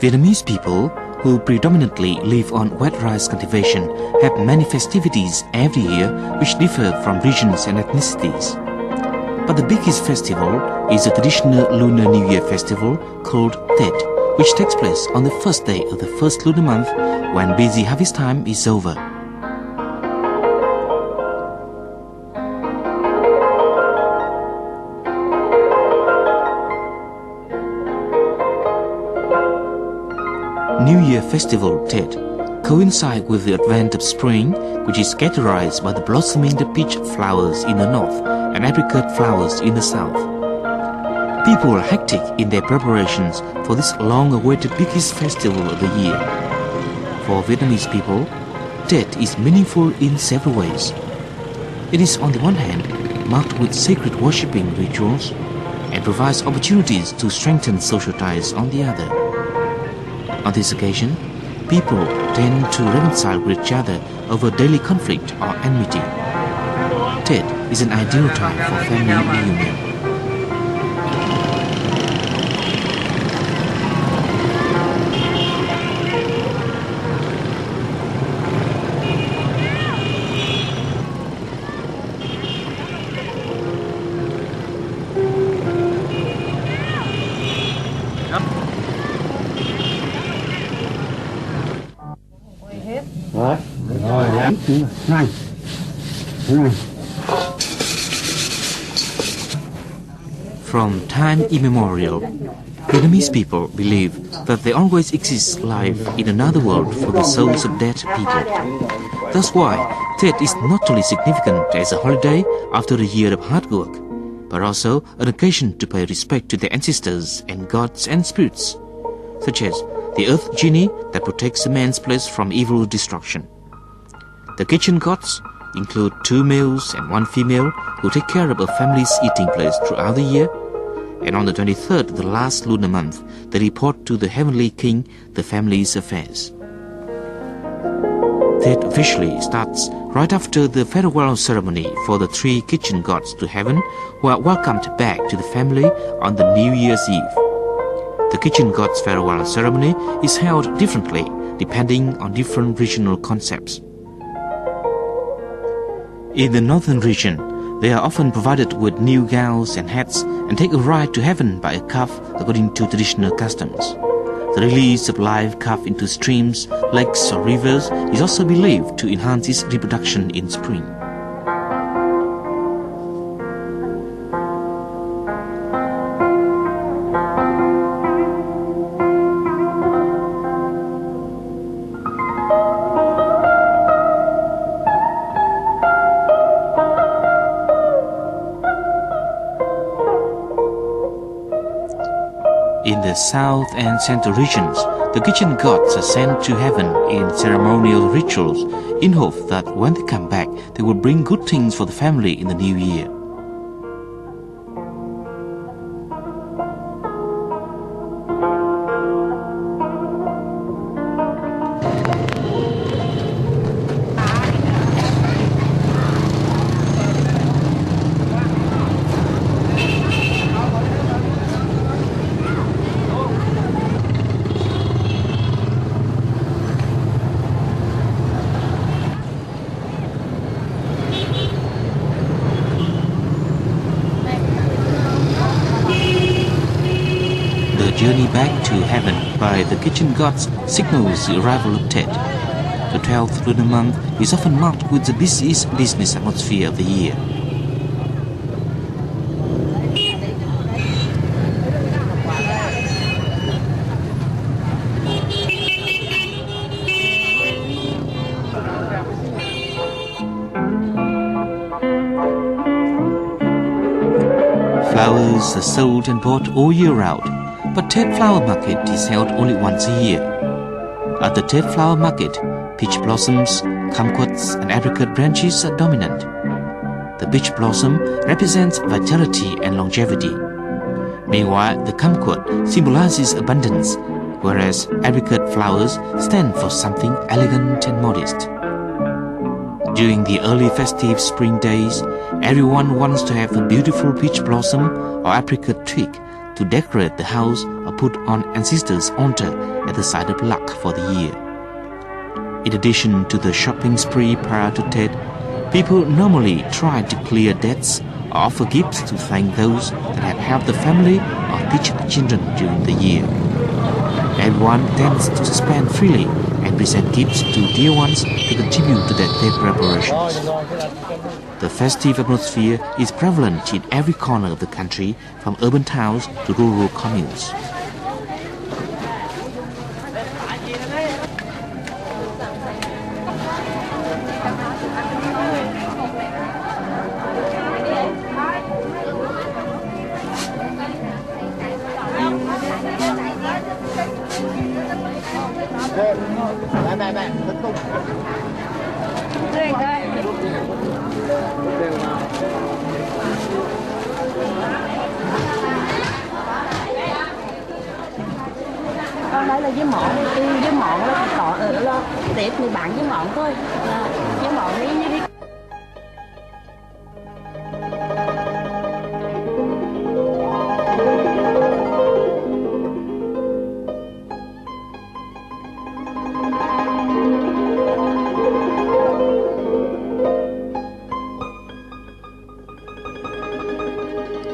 Vietnamese people, who predominantly live on wet rice cultivation, have many festivities every year which differ from regions and ethnicities. But the biggest festival is the traditional Lunar New Year festival called Tet, which takes place on the first day of the first lunar month when busy harvest time is over. New Year Festival Tet coincide with the advent of spring, which is characterized by the blossoming of peach flowers in the north and apricot flowers in the south. People are hectic in their preparations for this long-awaited biggest festival of the year. For Vietnamese people, Tet is meaningful in several ways. It is on the one hand marked with sacred worshipping rituals and provides opportunities to strengthen social ties on the other. On this occasion, people tend to reconcile with each other over daily conflict or enmity. Tet is an ideal time for family reunion. From time immemorial, Vietnamese people believe that there always exists life in another world for the souls of dead people. That's why Tet is not only significant as a holiday after a year of hard work, but also an occasion to pay respect to their ancestors and gods and spirits, such as the earth genie that protects a man's place from evil destruction. The kitchen gods include 2 males and 1 female who take care of a family's eating place throughout the year, and on the 23rd of the last lunar month, they report to the heavenly king the family's affairs. Tet officially starts right after the farewell ceremony for the 3 kitchen gods to heaven, who are welcomed back to the family on the New Year's Eve. The kitchen gods' farewell ceremony is held differently depending on different regional concepts. In the northern region, they are often provided with new gowns and hats and take a ride to heaven by a calf according to traditional customs. The release of live calf into streams, lakes or rivers is also believed to enhance its reproduction in spring. In the south and central regions, the kitchen gods are sent to heaven in ceremonial rituals in hope that when they come back, they will bring good things for the family in the new year. The journey back to heaven by the kitchen gods signals the arrival of Tet. The 12th lunar month is often marked with the busiest business atmosphere of the year. Flowers are sold and bought all year round, but Tet Flower Market is held only once a year. At the Tet Flower Market, peach blossoms, kumquats and apricot branches are dominant. The peach blossom represents vitality and longevity. Meanwhile, the kumquat symbolizes abundance, whereas apricot flowers stand for something elegant and modest. During the early festive spring days, everyone wants to have a beautiful peach blossom or apricot twig to decorate the house or put on ancestors' altar as a sign of luck for the year. In addition to the shopping spree prior to Tet, people normally try to clear debts or offer gifts to thank those that have helped the family or teach the children during the year. Everyone tends to spend freely and present gifts to dear ones to contribute to their Tet preparations. The festive atmosphere is prevalent in every corner of the country, from urban towns to rural communes. Con đây là với mọn, đi với mọn là cọ tiệp thì bạn với mọn thôi, với mọn đi như đi.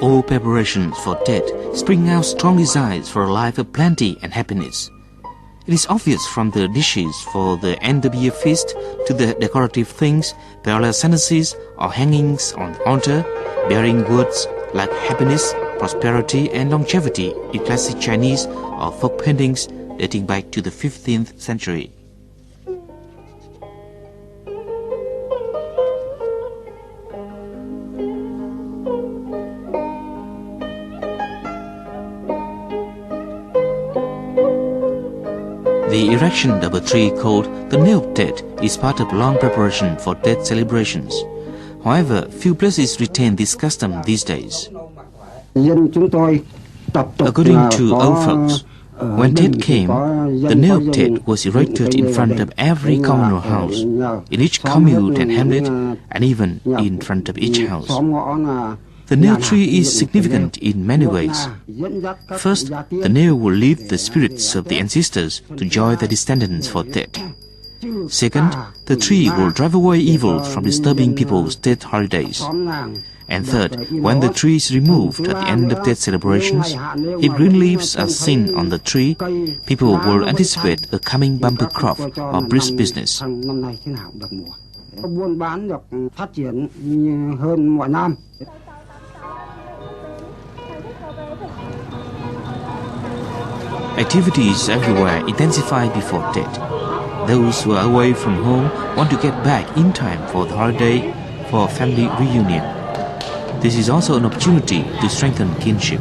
All preparations for Tet spring out strong desires for a life of plenty and happiness. It is obvious from the dishes for the end of year feast to the decorative things, parallel sentences or hangings on the altar, bearing words like happiness, prosperity and longevity in classic Chinese or folk paintings dating back to the 15th century. The erection of a tree called the Nail Tet is part of long preparation for Tet celebrations. However, few places retain this custom these days. According to old folks, when Tet came, the Nail Tet was erected in front of every communal house, in each commune and hamlet, and even in front of each house. The nail tree is significant in many ways. First, the nail will lead the spirits of the ancestors to join their descendants for Tet. Second, the tree will drive away evil from disturbing people's Tet holidays. And third, when the tree is removed at the end of Tet celebrations, if green leaves are seen on the tree, people will anticipate a coming bumper crop or brisk business. Activities everywhere intensify before Tet. Those who are away from home want to get back in time for the holiday, for family reunion. This is also an opportunity to strengthen kinship.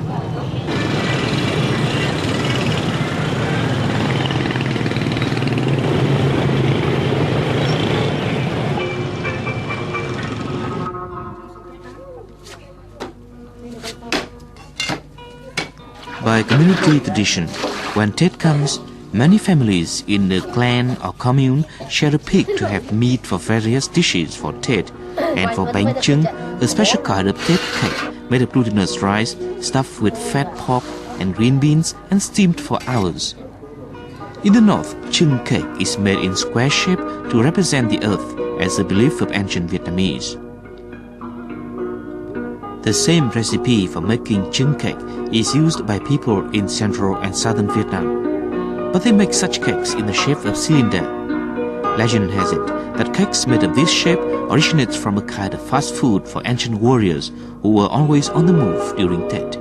By community tradition, when Tet comes, many families in the clan or commune share a pig to have meat for various dishes for Tet, and for bánh chưng, a special kind of Tet cake made of glutinous rice stuffed with fat pork and green beans and steamed for hours. In the north, chưng cake is made in square shape to represent the earth as a belief of ancient Vietnamese. The same recipe for making chưng cake is used by people in central and southern Vietnam, but they make such cakes in the shape of cylinder. Legend has it that cakes made of this shape originates from a kind of fast food for ancient warriors who were always on the move during Tet.